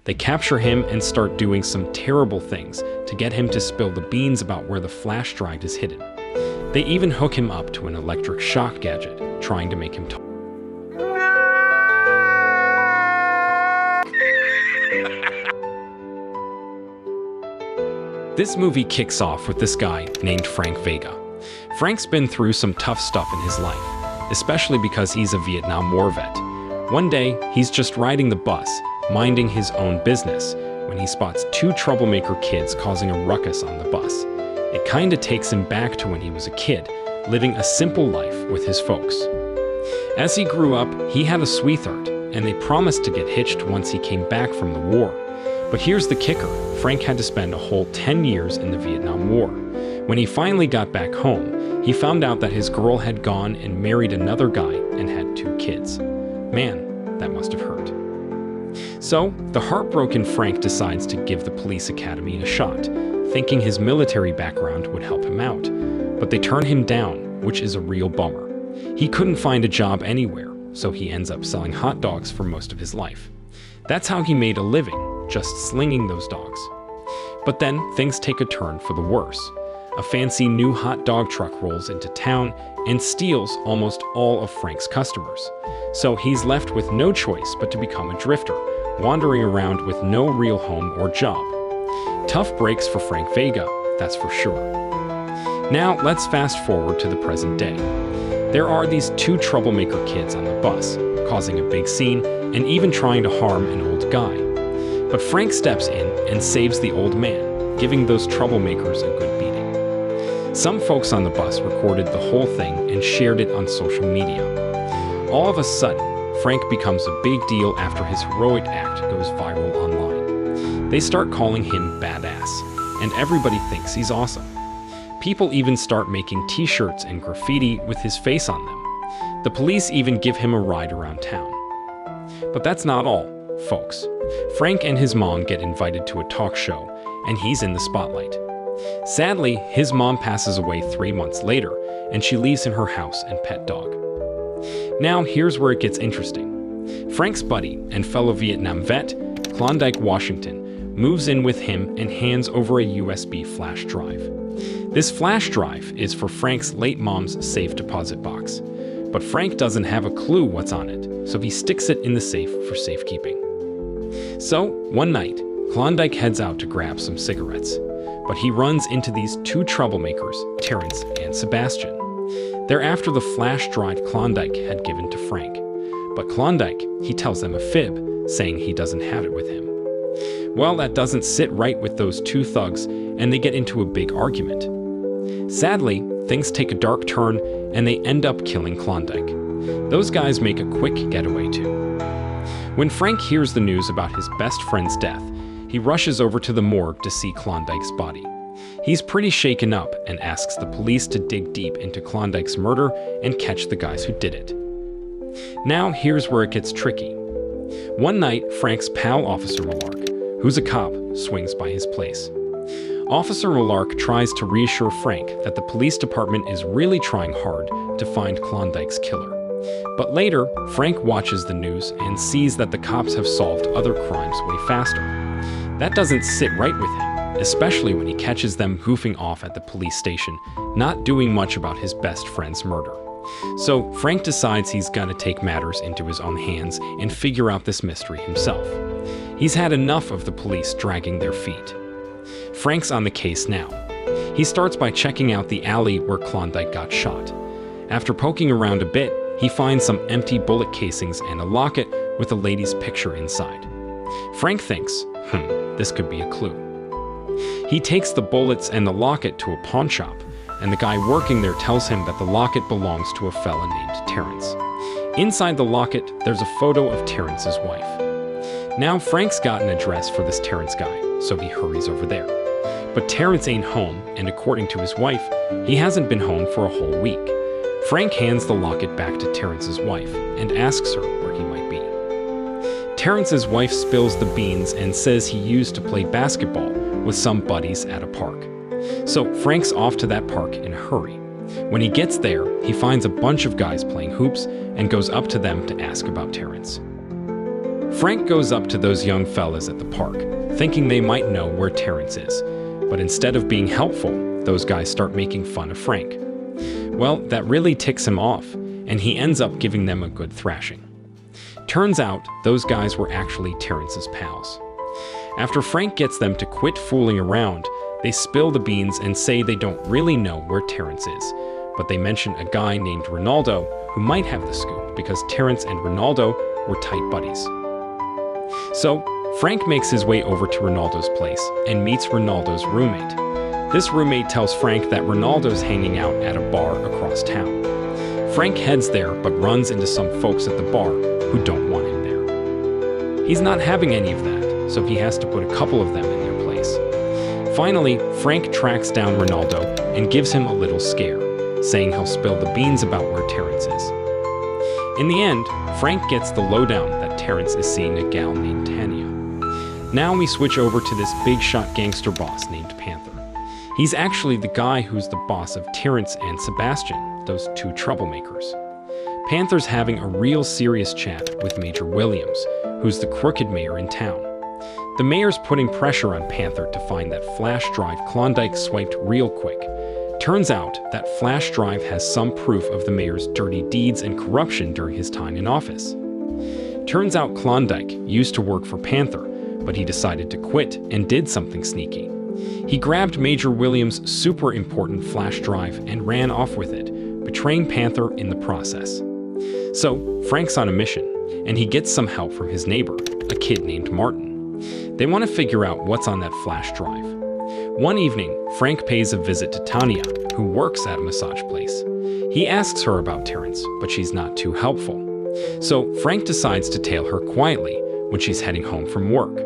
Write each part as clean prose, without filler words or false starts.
They capture him and start doing some terrible things to get him to spill the beans about where the flash drive is hidden. They even hook him up to an electric shock gadget, trying to make him talk. This movie kicks off with this guy named Frank Vega. Frank's been through some tough stuff in his life, especially because he's a Vietnam War vet. One day, he's just riding the bus, minding his own business, when he spots two troublemaker kids causing a ruckus on the bus. It kinda takes him back to when he was a kid, living a simple life with his folks. As he grew up, he had a sweetheart, and they promised to get hitched once he came back from the war. But here's the kicker, Frank had to spend a whole 10 years in the Vietnam War. When he finally got back home, he found out that his girl had gone and married another guy and had 2 kids. Man, that must have hurt. So, the heartbroken Frank decides to give the police academy a shot, thinking his military background would help him out. But they turn him down, which is a real bummer. He couldn't find a job anywhere, so he ends up selling hot dogs for most of his life. That's how he made a living, just slinging those dogs. But then, things take a turn for the worse. A fancy new hot dog truck rolls into town and steals almost all of Frank's customers. So he's left with no choice but to become a drifter, wandering around with no real home or job. Tough breaks for Frank Vega, that's for sure. Now, let's fast forward to the present day. There are these 2 troublemaker kids on the bus, causing a big scene and even trying to harm an old guy. But Frank steps in and saves the old man, giving those troublemakers a good beating. Some folks on the bus recorded the whole thing and shared it on social media. All of a sudden, Frank becomes a big deal after his heroic act goes viral online. They start calling him badass, and everybody thinks he's awesome. People even start making t-shirts and graffiti with his face on them. The police even give him a ride around town. But that's not all, folks. Frank and his mom get invited to a talk show, and he's in the spotlight. Sadly, his mom passes away 3 months later, and she leaves him her house and pet dog. Now, here's where it gets interesting. Frank's buddy and fellow Vietnam vet, Klondike Washington, moves in with him and hands over a USB flash drive. This flash drive is for Frank's late mom's safe deposit box, but Frank doesn't have a clue what's on it, so he sticks it in the safe for safekeeping. So, one night, Klondike heads out to grab some cigarettes, but he runs into these 2 troublemakers, Terrence and Sebastian. They're after the flash drive Klondike had given to Frank, but Klondike, he tells them a fib, saying he doesn't have it with him. Well, that doesn't sit right with those 2 thugs, and they get into a big argument. Sadly, things take a dark turn, and they end up killing Klondike. Those guys make a quick getaway too. When Frank hears the news about his best friend's death, he rushes over to the morgue to see Klondike's body. He's pretty shaken up and asks the police to dig deep into Klondike's murder and catch the guys who did it. Now, here's where it gets tricky. One night, Frank's pal Officer Malark, who's a cop, swings by his place. Officer Malark tries to reassure Frank that the police department is really trying hard to find Klondike's killer. But later, Frank watches the news and sees that the cops have solved other crimes way faster. That doesn't sit right with him, especially when he catches them goofing off at the police station, not doing much about his best friend's murder. So Frank decides he's gonna take matters into his own hands and figure out this mystery himself. He's had enough of the police dragging their feet. Frank's on the case now. He starts by checking out the alley where Klondike got shot. After poking around a bit, he finds some empty bullet casings and a locket with a lady's picture inside. Frank thinks, this could be a clue. He takes the bullets and the locket to a pawn shop, and the guy working there tells him that the locket belongs to a fella named Terrence. Inside the locket, there's a photo of Terrence's wife. Now Frank's got an address for this Terrence guy, so he hurries over there. But Terrence ain't home, and according to his wife, he hasn't been home for a whole week. Frank hands the locket back to Terrence's wife and asks her where he might be. Terrence's wife spills the beans and says he used to play basketball with some buddies at a park. So Frank's off to that park in a hurry. When he gets there, he finds a bunch of guys playing hoops and goes up to them to ask about Terrence. Frank goes up to those young fellas at the park, thinking they might know where Terrence is. But instead of being helpful, those guys start making fun of Frank. Well, that really ticks him off, and he ends up giving them a good thrashing. Turns out, those guys were actually Terrence's pals. After Frank gets them to quit fooling around, they spill the beans and say they don't really know where Terrence is, but they mention a guy named Ronaldo who might have the scoop because Terrence and Ronaldo were tight buddies. So, Frank makes his way over to Ronaldo's place and meets Ronaldo's roommate. This roommate tells Frank that Ronaldo's hanging out at a bar across town. Frank heads there but runs into some folks at the bar who don't want him there. He's not having any of that, so he has to put a couple of them in their place. Finally, Frank tracks down Ronaldo and gives him a little scare, saying he'll spill the beans about where Terrence is. In the end, Frank gets the lowdown that Terrence is seeing a gal named Tanya. Now we switch over to this big shot gangster boss named Panther. He's actually the guy who's the boss of Terrence and Sebastian, those two troublemakers. Panther's having a real serious chat with Major Williams, who's the crooked mayor in town. The mayor's putting pressure on Panther to find that flash drive Klondike swiped real quick. Turns out that flash drive has some proof of the mayor's dirty deeds and corruption during his time in office. Turns out Klondike used to work for Panther, but he decided to quit and did something sneaky. He grabbed Major Williams' super important flash drive and ran off with it, betraying Panther in the process. So, Frank's on a mission, and he gets some help from his neighbor, a kid named Martin. They want to figure out what's on that flash drive. One evening, Frank pays a visit to Tanya, who works at a massage place. He asks her about Terrence, but she's not too helpful. So, Frank decides to tail her quietly when she's heading home from work.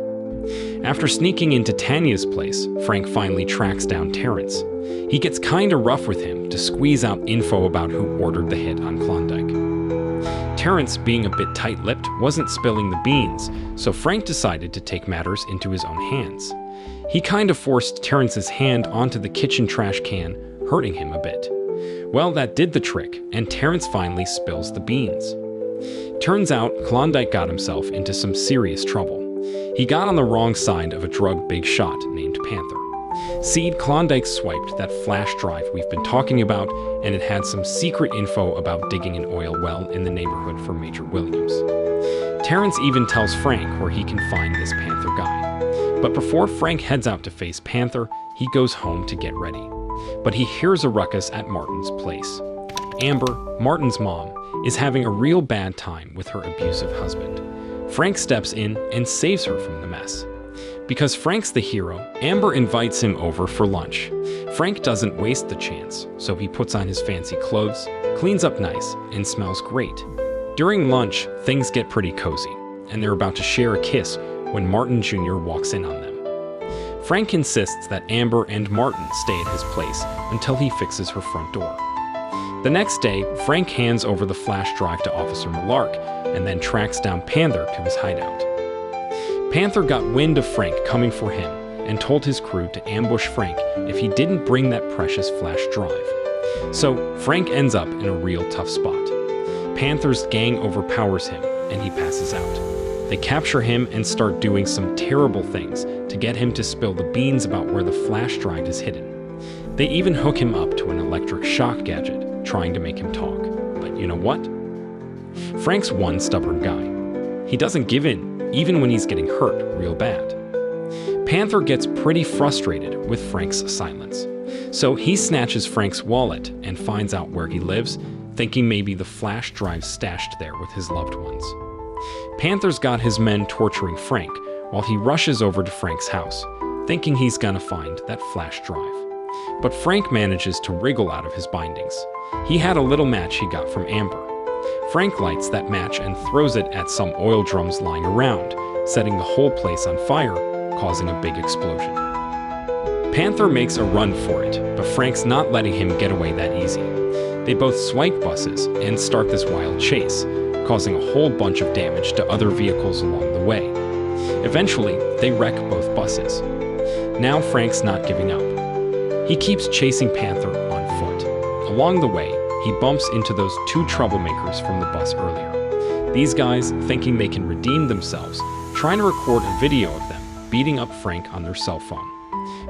After sneaking into Tanya's place, Frank finally tracks down Terrence. He gets kinda rough with him to squeeze out info about who ordered the hit on Klondike. Terrence, being a bit tight-lipped, wasn't spilling the beans, so Frank decided to take matters into his own hands. He kind of forced Terrence's hand onto the kitchen trash can, hurting him a bit. Well, that did the trick, and Terrence finally spills the beans. Turns out, Klondike got himself into some serious trouble. He got on the wrong side of a drug big shot named Panther. Seed Klondike swiped that flash drive we've been talking about, and it had some secret info about digging an oil well in the neighborhood for Major Williams. Terrence even tells Frank where he can find this Panther guy. But before Frank heads out to face Panther, he goes home to get ready. But he hears a ruckus at Martin's place. Amber, Martin's mom, is having a real bad time with her abusive husband. Frank steps in and saves her from the mess. Because Frank's the hero, Amber invites him over for lunch. Frank doesn't waste the chance, so he puts on his fancy clothes, cleans up nice, and smells great. During lunch, things get pretty cozy, and they're about to share a kiss when Martin Jr. walks in on them. Frank insists that Amber and Martin stay at his place until he fixes her front door. The next day, Frank hands over the flash drive to Officer Malark and then tracks down Panther to his hideout. Panther got wind of Frank coming for him and told his crew to ambush Frank if he didn't bring that precious flash drive. So, Frank ends up in a real tough spot. Panther's gang overpowers him and he passes out. They capture him and start doing some terrible things to get him to spill the beans about where the flash drive is hidden. They even hook him up to an electric shock gadget, trying to make him talk. But you know what? Frank's one stubborn guy. He doesn't give in, even when he's getting hurt real bad. Panther gets pretty frustrated with Frank's silence. So he snatches Frank's wallet and finds out where he lives, thinking maybe the flash drive's stashed there with his loved ones. Panther's got his men torturing Frank while he rushes over to Frank's house, thinking he's gonna find that flash drive. But Frank manages to wriggle out of his bindings. He had a little match he got from Amber. Frank lights that match and throws it at some oil drums lying around, setting the whole place on fire, causing a big explosion. Panther makes a run for it, but Frank's not letting him get away that easy. They both swipe buses and start this wild chase, causing a whole bunch of damage to other vehicles along the way. Eventually, they wreck both buses. Now Frank's not giving up. He keeps chasing Panther on foot. Along the way, he bumps into those two troublemakers from the bus earlier. These guys, thinking they can redeem themselves, try to record a video of them beating up Frank on their cell phone.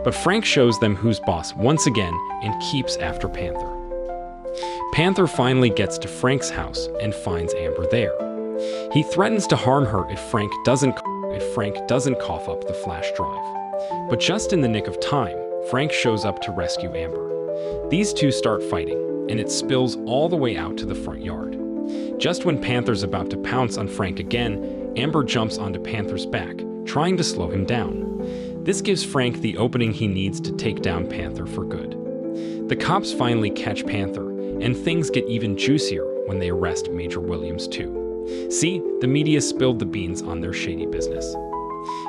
But Frank shows them who's boss once again and keeps after Panther. Panther finally gets to Frank's house and finds Amber there. He threatens to harm her if Frank doesn't cough up the flash drive. But just in the nick of time, Frank shows up to rescue Amber. These two start fighting, and it spills all the way out to the front yard. Just when Panther's about to pounce on Frank again, Amber jumps onto Panther's back, trying to slow him down. This gives Frank the opening he needs to take down Panther for good. The cops finally catch Panther, and things get even juicier when they arrest Major Williams too. See, the media spilled the beans on their shady business.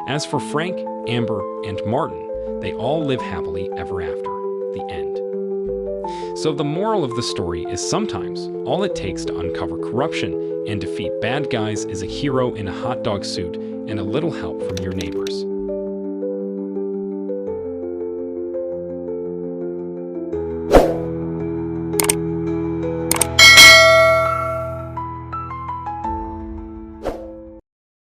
As for Frank, Amber, and Martin, they all live happily ever after. The end. So the moral of the story is sometimes all it takes to uncover corruption and defeat bad guys is a hero in a hot dog suit and a little help from your neighbors.